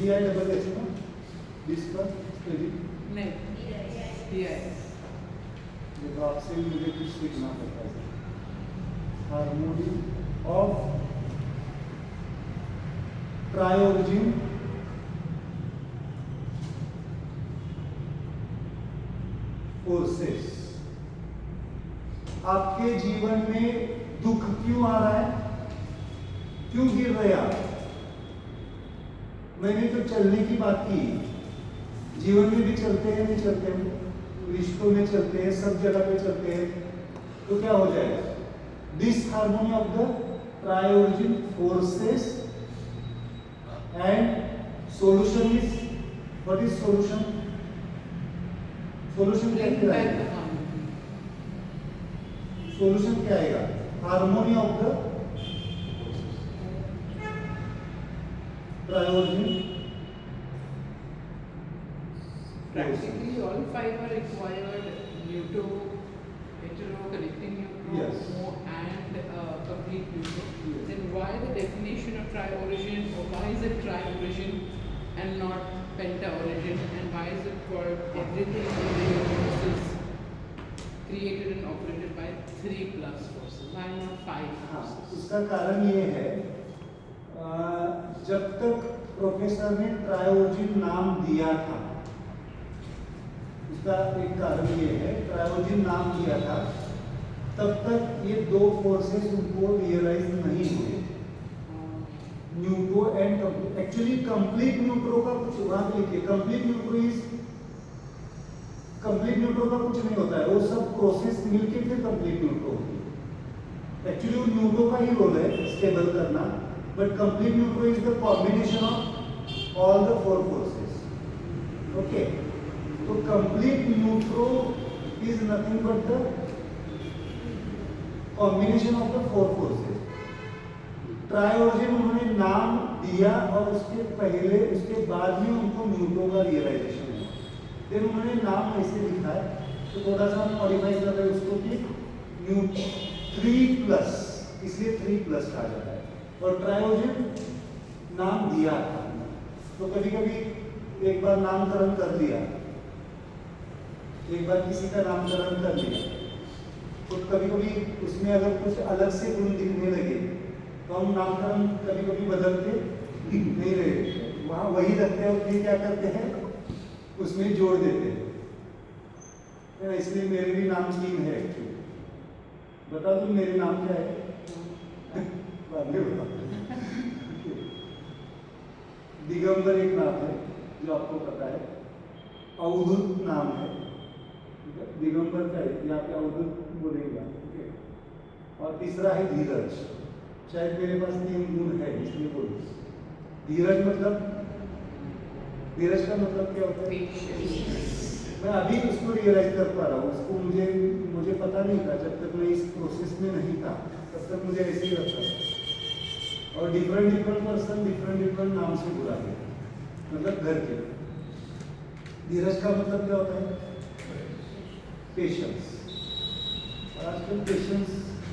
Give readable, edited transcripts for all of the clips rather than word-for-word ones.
DISS ना, dish का spelling नहीं, DIS। देखो आपसे मुझे कुछ सीखना पड़ता है। Harmony of triorigin forces. आपके जीवन में दुख क्यों आ रहा है, क्यों गिर रहे आप? मैंने तो चलने की बात की, जीवन में भी चलते हैं, नहीं चलते हैं, रिश्तों में चलते हैं, सब जगह पे चलते हैं, तो क्या हो जाएगा? Disharmony of the triorigin forces and solution is, what is solution? Solution क्या आएगा? सॉल्यूशन क्या आएगा? Harmony of the triorigin. Practically all five are required: neutro, hetero, connecting neutro, Yes. and complete neutro. Yes. Then why the definition of tri-origin, or why is it tri-origin and not penta-origin, and why is it called everything in the universe is created and operated by 3+ forces? Why not 5 हाँ, forces? उसका कारण ये है, जब तक professor ने ट्राइओरिजिन नाम दिया था, उसका एक कारण ये है, ट्राइओरिजिन नाम दिया था, तब तक ये दो फोर्सेस उनको रियलाइज नहीं हुए, न्यूट्रो एंड कंप्लीट। एक्चुअली कंप्लीट न्यूट्रो का कुछ वहां पे लिखिए, कंप्लीट न्यूट्रो का कुछ नहीं होता है, वो सब प्रोसेस मिलके फिर कंप्लीट न्यूट्रो होती है। एक्चुअली वो न्यूट्रो का ही रोल है स्टेबल करना, but complete neutro is the combination of all the 4 forces. Okay, तो complete neutro is nothing but the combination of the 4 forces. Triorigin उन्होंने नाम दिया और उसके पहले, उसके बाद में उनको न्यूट्रो का रियलाइजेशन हुआ। देन उन्होंने नाम ऐसे लिखा है, तो थोड़ा सा मॉडिफाई कर रहे हैं उसको कि 3+, इसलिए 3+ कहा जाता है। और ट्राइओरिजिन नाम दिया था, तो कभी कभी एक बार नामकरण कर दिया, एक बार किसी का नामकरण कर लिया, तो कभी कभी उसमें अगर कुछ अलग से गुण दिखने लगे तो हम नामकरण कभी कभी बदलते नहीं रहे, वहाँ वही रखते हैं और फिर क्या करते हैं, उसमें जोड़ देते हैं। इसलिए मेरे भी नाम 3 है एक्चुअली। बता दूं मेरे नाम क्या है? बाद में बता। दिगंबर एक नाम है जो आपको पता है, अवधूत नाम है, दिगंबर का है, यहाँ पे अवधूत बोलेगा। और तीसरा है धीरज। शायद मेरे पास 3 गुण है इसलिए बोलूँ। धीरज मतलब, धीरज का मतलब क्या होता है? मैं अभी उसको रियलाइज कर पा रहा हूँ, उसको मुझे पता नहीं था, जब तक मैं इस प्रोसेस में नहीं था तब तक मुझे ऐसे ही लगता था। और डिफरेंट पर्सन डिफरेंट नाम से बुलाते हैं, मतलब घर के। धीरज का मतलब क्या होता है? पेशेंस। और आजकल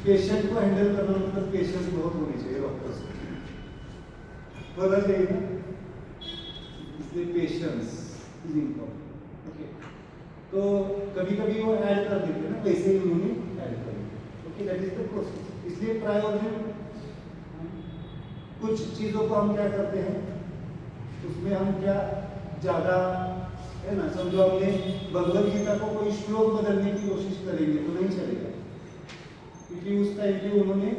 पेशेंट को हैंडल करना मतलब पेशेंस बहुत होनी चाहिए डॉक्टर्स को, होना चाहिए ना, इसलिए पेशेंस इज इम्पोर्टेंट। ओके, तो कभी कभी वो ऐड कर देते हैं ना, वैसे ही उन्होंने ऐड कर दिया। Okay, that is the process. इसलिए ट्राइओरिजिन, कुछ चीज़ों को हम क्या करते हैं, उसमें हम क्या ज़्यादा है ना, समझो हमने भगवद गीता को कोई श्लोक बदलने की कोशिश करेंगे तो नहीं चलेगा, क्योंकि उस टाइम पे उन्होंने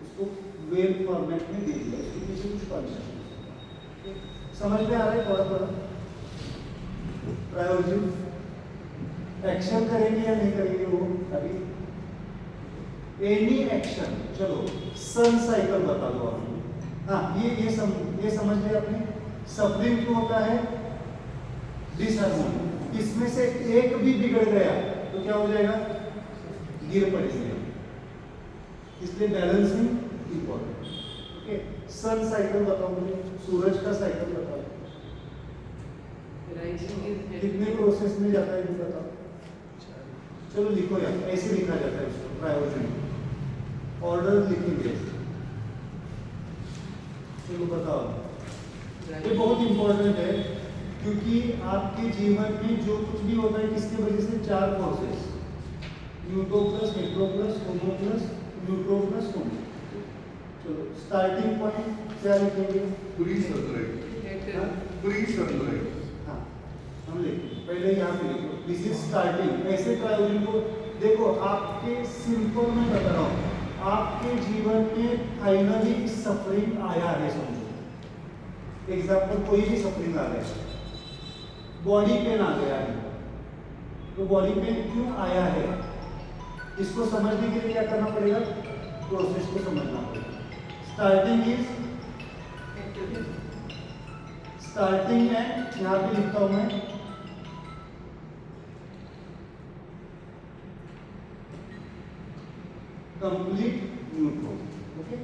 उसको वेल फॉर्मेट में दे दिया, उसके पीछे कुछ कॉन्सेप्ट समझ में आ रहा है थोड़ा थोड़ा। ट्राइओरिजिन एक्शन करेंगे या नहीं करेंगे वो अभी, एनी एक्शन। चलो सन साइकिल बता दो आपको। हाँ, ये समझ लिया आपने। सफरिंग क्यों होता है? डिसहार्मोनी। इसमें से एक भी बिगड़ गया तो क्या हो जाएगा? गिर पड़ेगा। इसलिए बैलेंसिंग इंपॉर्टेंट। ओके, सन साइकिल बताओ मुझे, सूरज का साइकिल बताओ, कितने प्रोसेस में जाता है ये बताओ। चलो लिखो यार, ऐसे लिखा जाता है इसको, ट्राइओरिजिन ऑर्डर लिखेंगे। चलो बताओ, ये बहुत इम्पोर्टेंट है, क्योंकि आपके जीवन में जो कुछ भी होता है किसके वजह से, चार फोर्सेस, न्यूट्रो प्लस, हेट्रो प्लस, होमो प्लस, न्यूट्रो प्लस होमो। चलो स्टार्टिंग पॉइंट क्या लिखेंगे? प्री सनराइज, हाँ? Pre sunrise. हाँ, हम लिखेंगे पहले यहाँ पे लिखो, दिस इज स्टार्टिंग। ऐसे ट्रायोजन को देखो, आपके सिंपल में बता रहा हूँ, आपके जीवन में फाइनली सफरिंग आया है, समझो एग्जाम्पल कोई भी सफरिंग आ गया, बॉडी पेन आ गया है, तो बॉडी पेन क्यों आया है, इसको समझने के लिए क्या करना पड़ेगा, प्रोसेस को समझना पड़ेगा। स्टार्टिंग इज, स्टार्टिंग एंड यहाँ पे लिखता हूं मैं, कंप्लीट न्यूट्रो। ओके,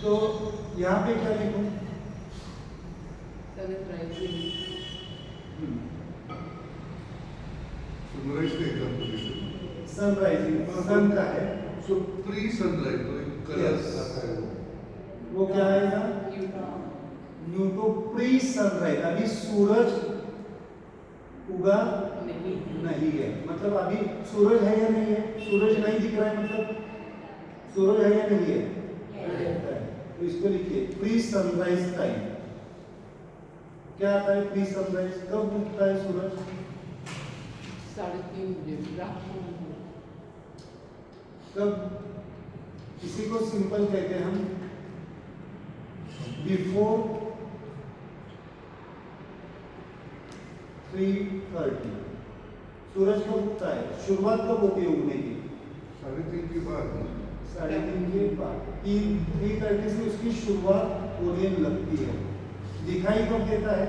तो यहाँ पे क्या लिखूं? Sun is rising. सनराइज का एग्जांपल दीजिए। सनराइजिंग, सन का है, सो प्री सनराइज तो एक कलर Yes. आता है वो क्या आएगा, न्यूट्रो प्री सनराइज। अभी सूरज उगा नहीं है, मतलब अभी सूरज है या नहीं है, सूरज नहीं दिख रहा है, मतलब सूरज है या नहीं है, तो इसको लिखिए प्री सनराइज टाइम। क्या आता है प्री सनराइज, कब उगता है सूरज? 3:30 बजे रात को। कब? इसी को सिंपल कहते हैं हम, बिफोर 3:30। सूरज कब उगता है, शुरुआत कब होती है उगने की? 3:30 के बाद। 3:30 के बाद, 3:30 से उसकी शुरुआत होने लगती है। दिखाई कब देता है?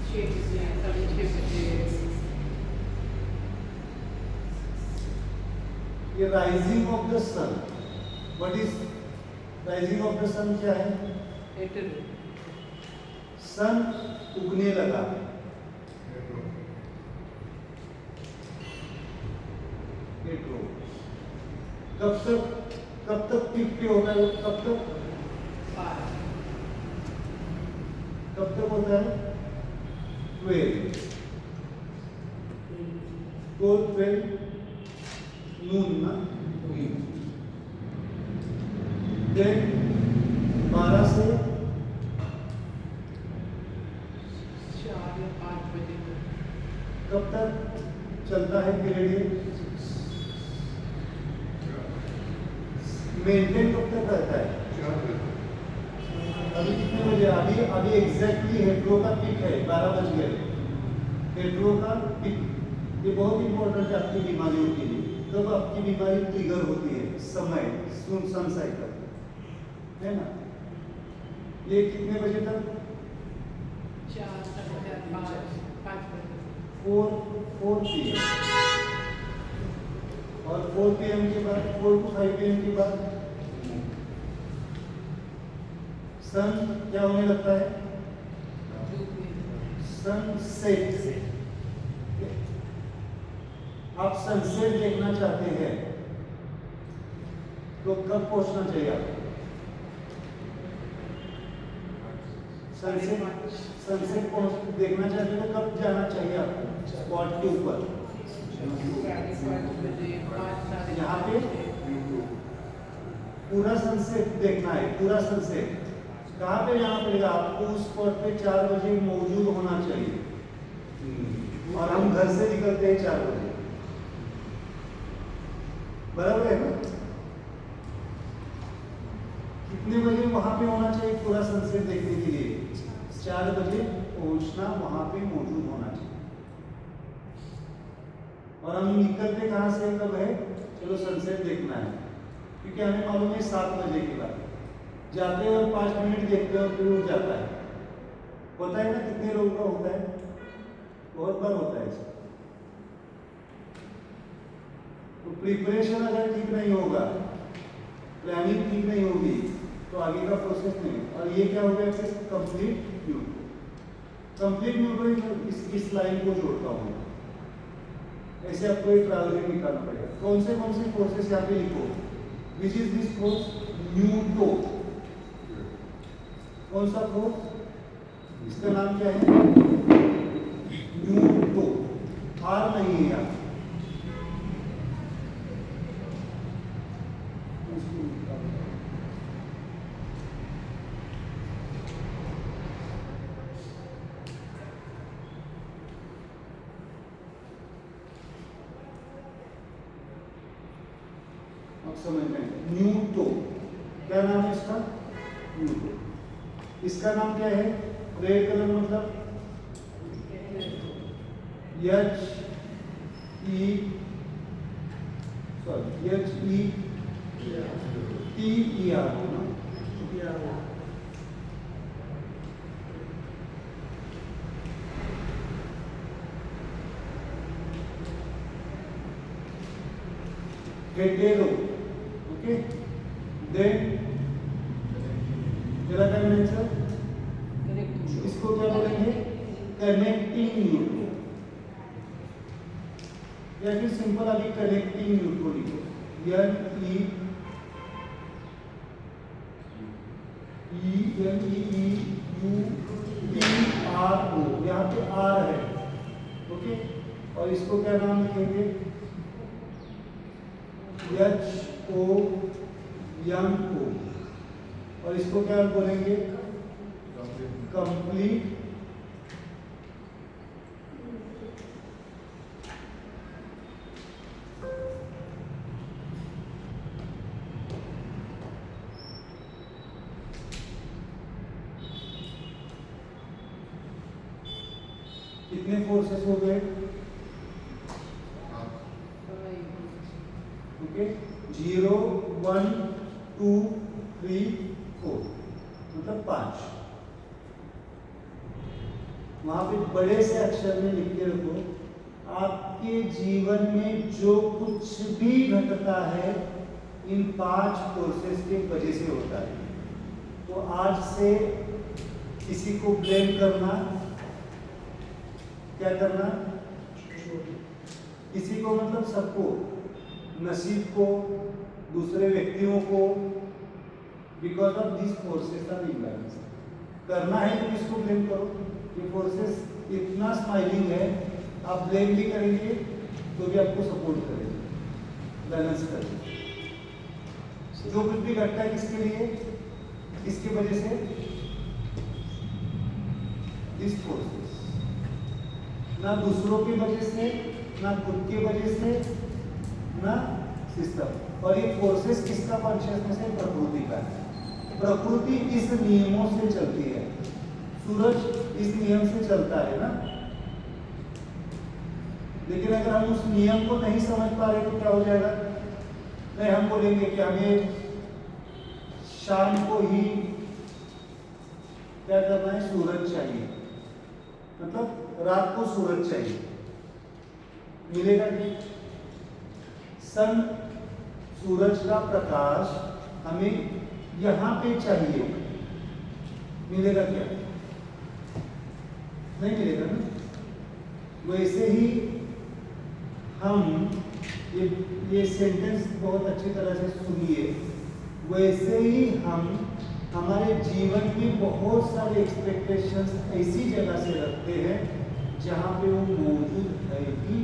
6 बजे, 6:30 बजे। ये rising of the sun, what is rising of the sun, क्या है? सन उगने लगा, हेट्रो। कब तक पीक पे होता है, कब तक होता है? 12 नून ना, देन 12 से 4 या 5 बजे कब तक चलता है पीरियड? मेंटेन कब तक रहता है? 4 बजे। अभी कितने बजे? अभी एग्जैक्टली हेट्रो का पिक है, 12 बज गए। हेट्रो का पिक, ये बहुत इंपॉर्टेंट है आपकी बीमारियों के लिए। कब आपकी बीमारी ट्रिगर होती है? समय, सन साइकिल, है ना। ये कितने बजे तक? 4, 5 बजे। 4 PM, और 4 PM के बाद 4 to 5 PM के बाद सन क्या होने लगता है? सनसेट। आप सनसेट देखना चाहते हैं तो कब पहुंचना चाहिए आपको? सनसेट देखना चाहते हो तो कब जाना चाहिए आपको स्पॉट के ऊपर? 5:30 बजे, 5 यहाँ पे पूरा सनसेट देखना है, पूरा सनसेट कहाँ पे जाना पड़ेगा आपको? उस स्पॉट पे 4 बजे मौजूद होना चाहिए, और हम घर से निकलते हैं 4 बजे, बराबर है ना। कितने बजे वहां पे होना चाहिए पूरा सनसेट देखने के लिए? 4 बजे पहुंचना, वहां पे मौजूद होना चाहिए। और हम निकलते कहाँ से, कब है? चलो सनसेट देखना है, क्योंकि हमें मालूम है 7 बजे के बाद जाते हैं और 5 मिनट देखते हैं और फिर उठ जाता है। पता है ना कितने लोगों का होता है? बहुत बार होता है ऐसा। तो प्रिपरेशन अगर ठीक नहीं होगा, प्लानिंग ठीक नहीं होगी, तो आगे का प्रोसेस नहीं। और ये क्या हो गया? कंप्लीट न्यूट्रो। कंप्लीट न्यूट्रो इस लाइन को जोड़ता हूँ, ऐसे ऐसे आपको एक ट्रायोरिजन निकालना पड़ेगा। कौन से फोर्सेस यहाँ पे लिखो, विच इज दिस फोर्स, न्यूटो। कौन सा फोर्स, इसका नाम क्या है, न्यूटो। आर नहीं है यहाँ, समझ में। न्यूटो, क्या नाम है इसका, न्यूटो। इसका नाम क्या है, रेड कलर मतलब H E T E R hetero. Okay, then मेरा क्या आंसर, इसको क्या बोलेंगे, कनेक्टिंग न्यूट्रो, या फिर सिंपल अभी कनेक्टिंग न्यूट्रो लिखो, N E U T R O, यहाँ पे आर है। ओके, और इसको क्या नाम लिखेंगे, एच ओ एम ओ, और इसको क्या बोलेंगे, कंप्लीट कितने फोर्सेस हो गए, ओके, 0 1 2 3 4, मतलब 5। वहां पे बड़े से अक्षर में लिख के रखो, आपके जीवन में जो कुछ भी घटता है इन 5 फोर्सेस के वजह से होता है। तो आज से किसी को ब्लेम करना, क्या करना, किसी को मतलब सबको, नसीब को, दूसरे व्यक्तियों को, because of this forces are imbalance. करना है तो किसको ब्लेम करो, ये फोर्सेस इतना स्माइलिंग है, आप ब्लेम भी करेंगे तो भी आपको सपोर्ट करेंगे, बैलेंस करेंगे। जो कुछ भी घटता है किसके लिए, किसकी वजह से, दिस फोर्सेस, ना दूसरों की वजह से, ना खुद की वजह से, ना सिस्टम। और ये फोर्सेस किसका कॉन्शियसनेस है, प्रकृति का है। प्रकृति इस नियमों से चलती है, सूरज इस नियम से चलता है ना। लेकिन अगर हम उस नियम को नहीं समझ पा रहे तो क्या हो जाएगा, नहीं, हम बोलेंगे कि हमें शाम को ही क्या करना है, सूरज चाहिए, मतलब रात को सूरज चाहिए, मिलेगा नहीं। सन, सूरज का प्रकाश हमें यहाँ पे चाहिए, मिलेगा क्या, नहीं मिलेगा ना। वैसे ही हम ये सेंटेंस बहुत अच्छी तरह से सुनिए, वैसे ही हम हमारे जीवन में बहुत सारे एक्सपेक्टेशंस ऐसी जगह से रखते हैं जहाँ पे वो मौजूद है ही नहीं।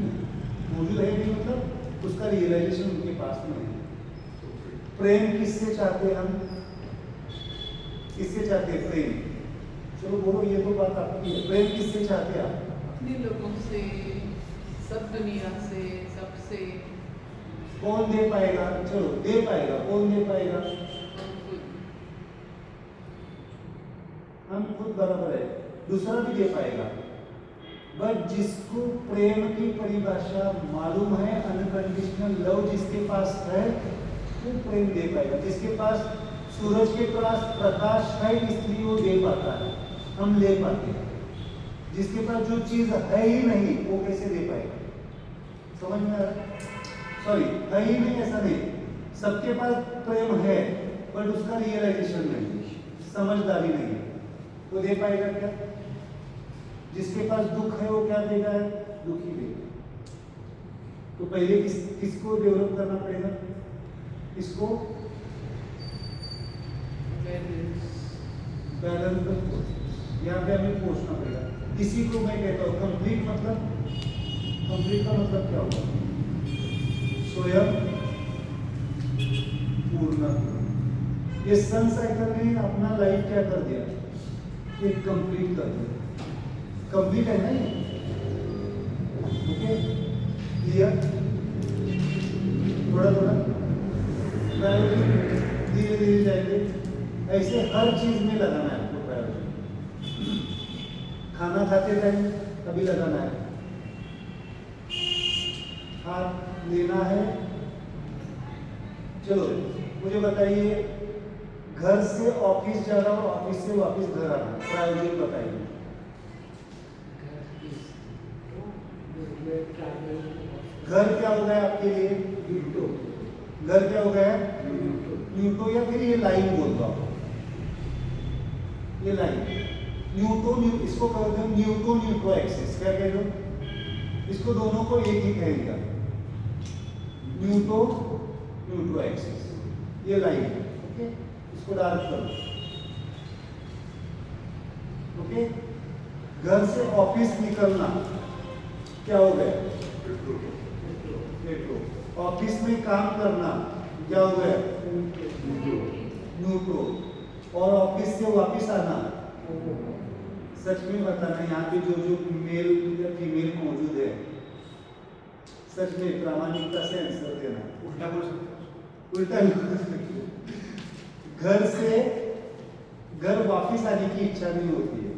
मौजूद है नहीं मतलब उसका रियलाइजेशन उनके पास नहीं है। प्रेम किससे चाहते हैं हम, किससे चाहते हैं प्रेम, चलो बोलो, ये तो बात आपकी है। प्रेम किससे चाहते हैं आप, अपने लोगों से, सब दुनिया से, सबसे। कौन दे पाएगा, चलो दे पाएगा, कौन दे पाएगा, हम खुद बराबर है, दूसरा भी दे पाएगा। बट जिसको प्रेम की परिभाषा मालूम है, अनकंडीशनल लव जिसके पास है, वो प्रेम दे पाएगा। जिसके पास सूरज के पास प्रकाश है इसलिए वो दे पाता है, हम ले पाते हैं। जिसके पास जो चीज है ही नहीं वो कैसे दे पाएगा, समझ में आ रहा है? सॉरी, है ही नहीं ऐसा नहीं, सबके पास प्रेम है बट उसका रियलाइजेशन नहीं, समझदारी नहीं है, तो दे पाएगा क्या? जिसके पास दुख है वो क्या देगा, दुखी देगा। तो पहले किसको डेवलप करना पड़ेगा? किसको? Balance the force. यहाँ पे हमें पहुंचना पड़ेगा। इसी को मैं कहता हूँ कंप्लीट मतलब, कंप्लीट का मतलब क्या होगा? स्वयं पूर्ण। ये सन साइकिल ने अपना लाइफ क्या कर दिया? ये कंप्लीट कर दिया। कंप्लीट है ना ये? Okay, clear? थोड़ा थोड़ा धीरे धीरे जाएंगे। ऐसे हर चीज में लगाना है आपको प्रायोरिटी। खाना खाते टाइम कभी लगाना है, हाथ लेना है। चलो मुझे बताइए, घर से ऑफिस जाना और ऑफिस से वापस घर आना, प्रायोरिटी बताइए। घर क्या हो गया आपके लिए? घर क्या हो गया? न्यूटो, या फिर ये लाइन बोल दो आप, ये लाइन न्यूटो, इसको कहते हैं न्यूटो न्यूट्रो एक्सिस। क्या कह दो? इसको दोनों को एक ही कहेंगे, न्यूटो न्यूट्रो एक्सिस, ये लाइन। ओके, इसको डार्क करो। ओके, घर से ऑफिस निकलना क्या हो गया? मेट्रो। ऑफिस में काम करना क्या हो गया? न्यूट्रो। और ऑफिस से वापस आना, सच में बताना, यहाँ पे जो जो मेल या फीमेल मौजूद है, सच में प्रामाणिकता से आंसर देना। उल्टा बोल सकते उल्टा नहीं बोल सकते। घर से घर वापस आने की इच्छा नहीं होती है।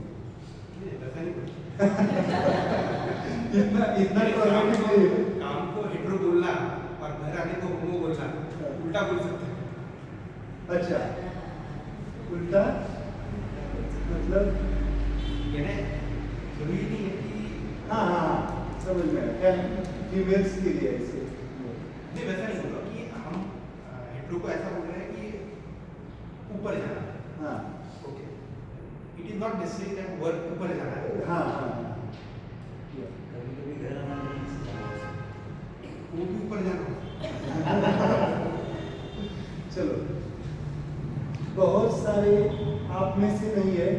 इतना इतना प्रोग्रेसिव नहीं है। काम को हेट्रो बोलना और घर आने को होमो बोलना उल्टा बोल सकते हैं। अच्छा, उल्टा मतलब? यानी जरूरी नहीं है कि हाँ हाँ हाँ, समझ में आया। क्या फीमेल्स के लिए ऐसे? नहीं, वैसा नहीं बोला कि हम हेट्रो को ऐसा बोल रहे हैं कि ऊपर जाना। हाँ okay, it is not necessary that work ऊपर जाना है। हाँ हाँ, कभी-कभी घर आना नहीं सीखा। वो भी ऊपर जाना। चलो, बहुत सारे आप में से नहीं है,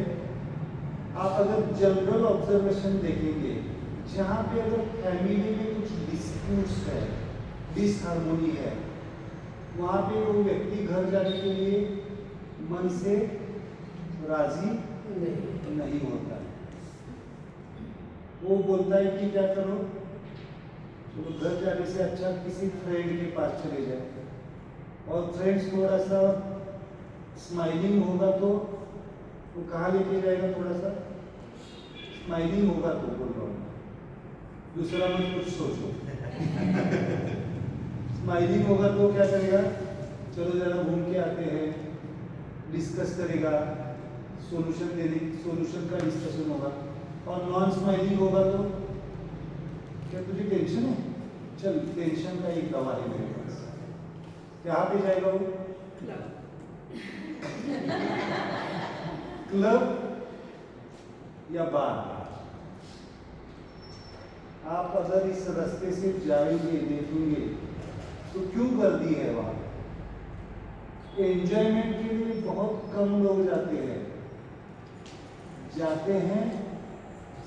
आप अगर जनरल ऑब्जर्वेशन देखेंगे, जहाँ पे अगर फैमिली में कुछ डिस्प्यूट्स है, डिसहार्मोनी है, वहाँ पे वो व्यक्ति घर जाने के लिए मन से राजी नहीं होता है। वो बोलता है कि क्या करो, तो घर जाने से अच्छा किसी फ्रेंड के पास चले जाए, और फ्रेंड्स थोड़ा सा स्माइलिंग होगा तो वो कहाँ लेके जाएगा? थोड़ा सा स्माइलिंग होगा तो बोल रहा हूँ, दूसरा मत कुछ सोचो। स्माइलिंग होगा तो क्या करेगा? चलो जरा घूम के आते हैं, डिस्कस करेगा, सोल्यूशन का डिस्कशन होगा। और नॉन स्माइलिंग होगा तो क्या तुझे टेंशन है? चल टेंशन का एक दवा है मेरे पास। कहाँ पे जाएगा वो? क्लब या बार? आप अगर इस रास्ते से जाएंगे, देखेंगे, तो क्यों कर दी है वहां? एंजॉयमेंट के लिए बहुत कम लोग जाते हैं,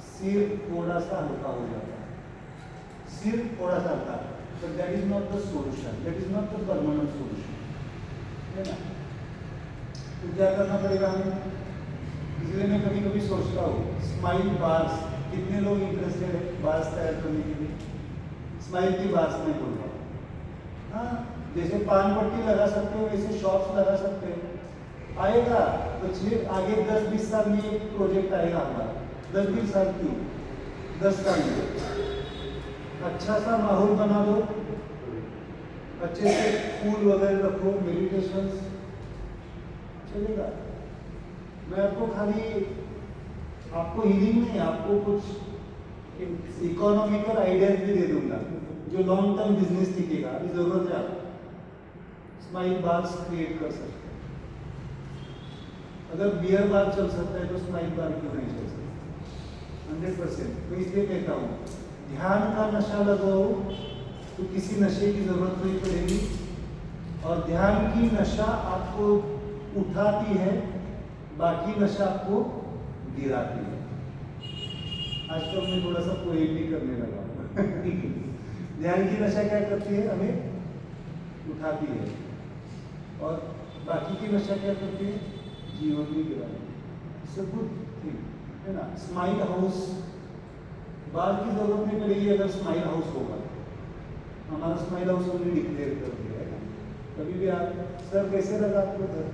सिर्फ थोड़ा सा हल्का हो जाता है, सिर्फ थोड़ा सा हल्का। But that is not the solution, that is not the permanent solution, है ना? तो क्या करना पड़ेगा हमें? इसलिए मैं कभी कभी सोचता हूँ, स्माइल बार्स, कितने लोग इंटरेस्टेड है बार्स तैयार करने के लिए? स्माइल की बार्स में बोल रहा हूँ। हाँ, जैसे पान पट्टी लगा सकते हो, वैसे शॉप्स लगा सकते हो। आएगा तो आगे 10-20 साल में एक प्रोजेक्ट आएगा हमारा। 10-20 साल क्यों? 10 साल में अच्छा सा माहौल बना दो, अच्छे से फूल वगैरह रखो, मेडिटेशन चलेगा। मैं आपको खाली आपको हीलिंग नहीं, आपको कुछ इकोनॉमिकल आइडियाज भी दे दूंगा जो लॉन्ग टर्म बिजनेस टिकेगा। अभी जरूरत है आपको स्माइल बार्स क्रिएट कर सकते हैं। अगर बियर बार चल सकता है तो स्माइल बार क्यों नहीं चल सकता? 100%। तो इसलिए कहता हूँ ध्यान का नशा लगाओ, तो किसी नशे की जरूरत नहीं पड़ेगी। और ध्यान की नशा आपको उठाती है, बाकी नशा आपको गिराती है। आजकल मैं थोड़ा सा पोएम भी करने लगा ध्यान की नशा क्या करती है? हमें उठाती है, और बाकी की नशा क्या करती है? जीवन भी गिराती है। इट्स अ गुड थिंग, है ना। स्माइल हाउस, बाहर की जरूरत नहीं पड़ेगी अगर स्माइल हाउस होगा। हमारा स्माइल हाउस हमने डिक्लेयर कर दिया है। कभी भी आप, सर कैसे लगा आपको घर?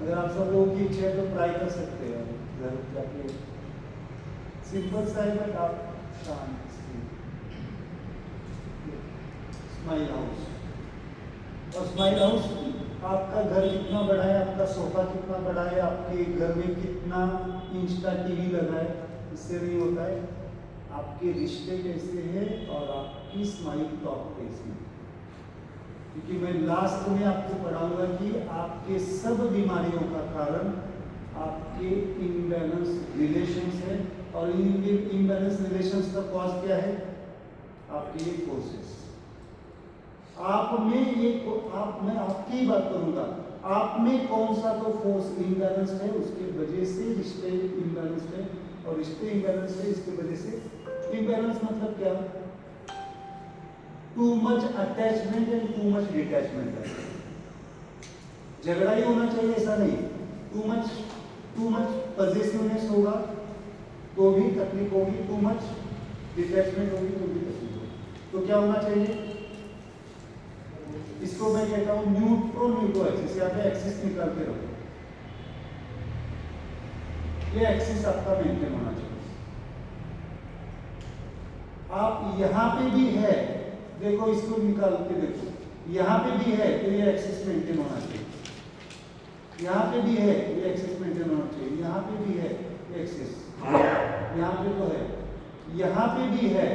अगर आप सब लोगों की इच्छा है तो ट्राई कर सकते हैं घर जाके। सिंपल सा है, बट आप शांत स्माइल हाउस। और स्माइल हाउस, आपका घर कितना बड़ा है, आपका सोफा कितना बड़ा है, आपके घर में कितना इंच का टीवी लगा है, इससे नहीं होता है। आपके रिश्ते कैसे हैं और आपकी स्माइल टॉक कैसी है। क्योंकि मैं लास्ट में आपको पढ़ाऊंगा कि आपके सब बीमारियों का कारण आपके इम्बैलेंस रिलेशंस है, और इन इम्बैलेंस रिलेशंस का कॉज क्या है? आपके ये फोर्सेस। आप में ये मैं आपकी बात करूंगा, आप में कौन सा तो फोर्स इम्बैलेंस है, उसके वजह से रिश्ते इम्बैलेंस है, और रिश्ते इम्बैलेंस है इसके वजह से। इम्बैलेंस मतलब क्या? Too much attachment and too much detachment है। झगड़ा ही होना चाहिए ऐसा नहीं, टू मच पॉजिटिवनेस होगा तो भी तकलीफ होगी, टू मच डिटैचमेंट होगी तो भी तकलीफ होगी। तो क्या होना चाहिए? इसको मैं कहता हूं न्यूट्रो एक्सिस। यहाँ पे एक्सिस निकाल के रखो, ये एक्सिस आपका मेंटेन होना चाहिए। आप यहाँ पे भी है, देखो इसको निकाल के देखो, यहाँ पे भी है तो ये एक्सिस मेंटेन होना चाहिए। यहाँ पे भी है ये एक्सिस मेंटेन होना चाहिए। यहाँ पे भी है एक्सिस, यहाँ पे तो है, यहाँ पे भी है,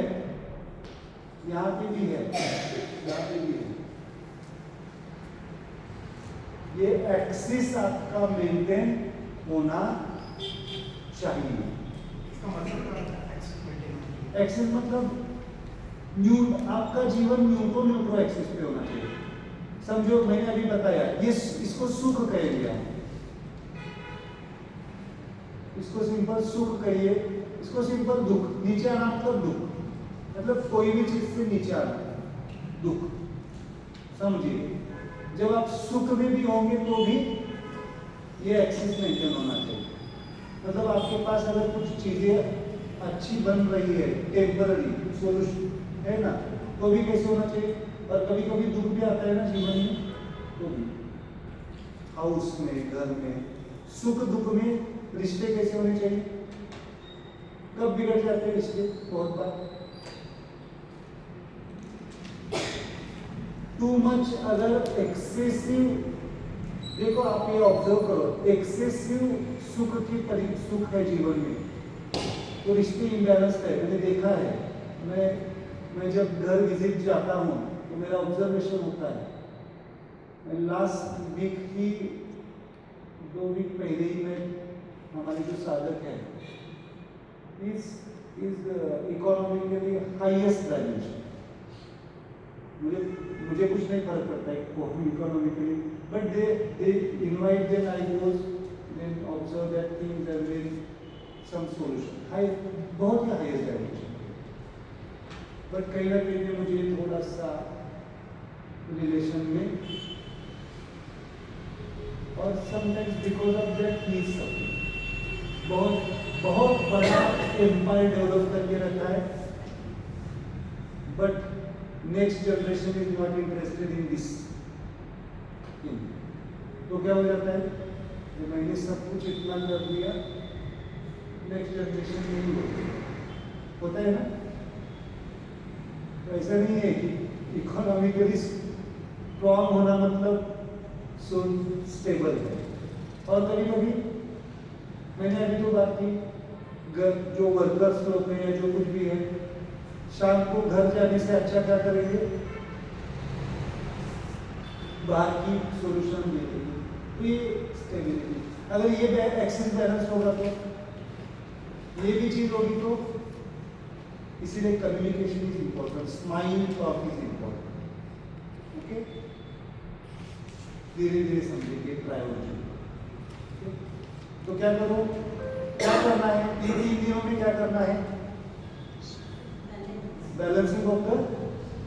यहाँ पे भी है, यहाँ पे भी है। ये एक्सिस आपका मेंटेन होना चाहिए। इसका मतलब क्या होता है? Axis maintain. एक्सिस मतलब आपका जीवन न्यूट्रो एक्सिस पे होना चाहिए। समझो मैंने अभी बताया, ये इसको सुख कहेंगे हम, इसको सिंपल सुख कहिए, इसको सिंपल दुख। नीचे आना मतलब दुख, मतलब कोई भी चीज से नीचे आना, दुख। समझिए, जब आप सुख में भी होंगे तो भी ये एक्सिस मेंटेन होना चाहिए। मतलब आपके पास अगर कुछ चीजें अच्छी बन रही है, टेम्पररी सोल्यूशन है ना, तो भी कैसे होना चाहिए। और कभी कभी दुख भी आता है ना जीवन में, तो भी हाउस में, घर में, सुख दुख में रिश्ते कैसे होने चाहिए। कब बिगड़ जाते हैं रिश्ते? बहुत बार टू मच, अगर एक्सेसिव, देखो आप ये ऑब्जर्व करो, एक्सेसिव सुख है जीवन में तो रिश्ते इम्बैलेंस है। मैंने देखा है, मैं जब घर विजिट जाता हूँ तो मेरा ऑब्जर्वेशन होता है। मैं लास्ट वीक ही, 2 वीक पहले ही, मैं हमारे जो साधक है इज इकोनॉमिकली हाईएस्ट डायमेंशन। मुझे कुछ नहीं फर्क पड़ता है economically, but they invite them, I goes, then observe that things and then some solution. High, बहुत ही हाईएस्ट डायमेंशन। बट कहीं ना कहीं मुझे थोड़ा सा रिलेशन में, और sometimes because of that he is suffering. बहुत बड़ा एम्पायर डेवलप करके रखा है, but next generation is not interested in this. तो क्या हो जाता है, कि मैंने सब कुछ इतना कर दिया, नेक्स्ट जनरेशन नहीं होता है ना। तो ऐसा नहीं है कि इकोनॉमिकली स्ट्रॉन्ग होना मतलब सो स्टेबल है। और कभी कभी मैंने अभी तो बात की, जो वर्कर्स लोग हैं या जो कुछ भी है, शाम को घर जाने से अच्छा क्या करेंगे, बाहर की सॉल्यूशन दे देंगे। तो ये स्टेबिलिटी, अगर ये एक्सिस बैलेंस होगा तो ये भी चीज होगी तो इसीलिए communication is important, smile talk is important. Okay, धीरे धीरे समझेंगे ट्रायोलॉजी। तो क्या करो, क्या करना है तीन दिनों में, क्या करना है? Balancing of the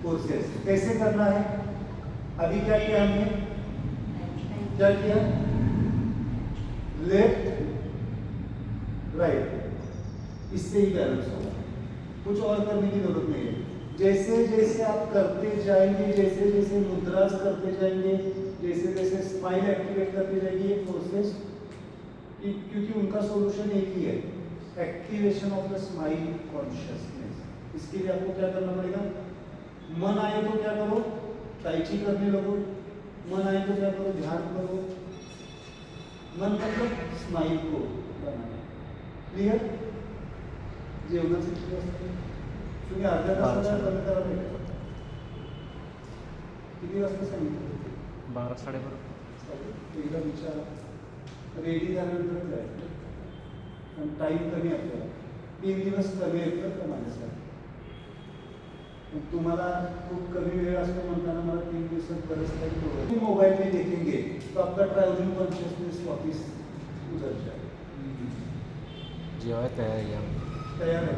forces. कैसे करना है? अभी क्या किया हमने? क्या किया? लेफ्ट राइट, इससे ही बैलेंस होगा, कुछ और करने की जरूरत नहीं है। जैसे जैसे आप करते जाएंगे, जैसे जैसे मुद्रास करते जाएंगे, जैसे जैसे स्माइल एक्टिवेट करते जाएंगे ये फोर्सेस, क्योंकि उनका सॉल्यूशन एक ही है, activation of the smile consciousness. इसके लिए आपको क्या करना पड़ेगा? मन आए तो क्या करो? tai chi करने लगो। मन आए तो क्या करो? ध्यान करो। मन मतलब स्माइल को बनाना। क्लियर? जेवणाचे किती वाजता? तुम्ही अर्ध्या तासाला बंद करा भेटतो. किती वाजता सांगितलं? 12 12:30. एकदा विचार रेडी झाल्यानंतर जायचं. पण टाईम कमी आपल्याला 3 दिवस कमी आहेत तर का माझ्यासाठी. तुम्हाला खूप कमी वेळ असतो म्हणताना मला 3 दिवसात बरंच काही करू. मोबाइल में देखेंगे तो आपका ट्रैवलिंग कॉन्शियसनेस वापस उधर जाएगा. जेवाय तयार आहे या तैयार है?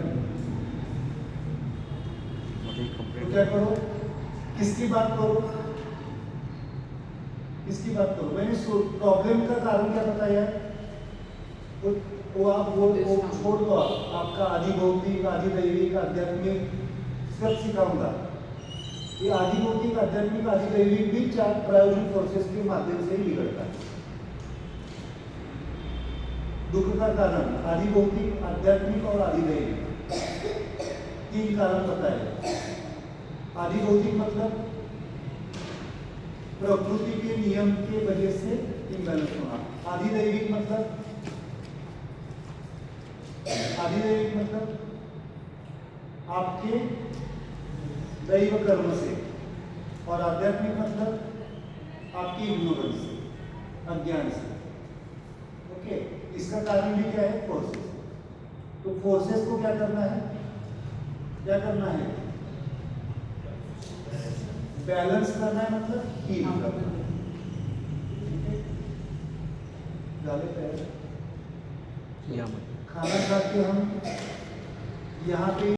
मध्ये तो कंप्लीट. क्या करो? किसकी बात करो? किसकी बात करो? मैंने प्रॉब्लम का कारण क्या बताया? वो आप वो छोड़ दो. आपका आदि भौतिक, आदि दैविक, आध्यात्मिक सब सिखाऊंगा. ये आदि भौतिक, आध्यात्मिक, आदि दैविक भी 4 प्रायोजिक फोर्सेस के माध्यम से ही बिगड़ता है. दुख का कारण आदि भौतिक, आध्यात्मिक और आदि दैविक, 3 कारण बताए. आदि भौतिक मतलब प्रकृति के नियम के वजह से इम्बैलेंस होना. आदि दैविक मतलब आपके दैव कर्म से, और आध्यात्मिक मतलब आपकी इग्नोरेंस से, अज्ञान से. ओके, इसका कारण भी क्या है? फोर्सेस. तो फोर्सेस को क्या करना है? क्या करना है? बैलेंस करना है, मतलब हील करना है. झाले तयार. यामध्ये खाना खा के हम यहाँ पे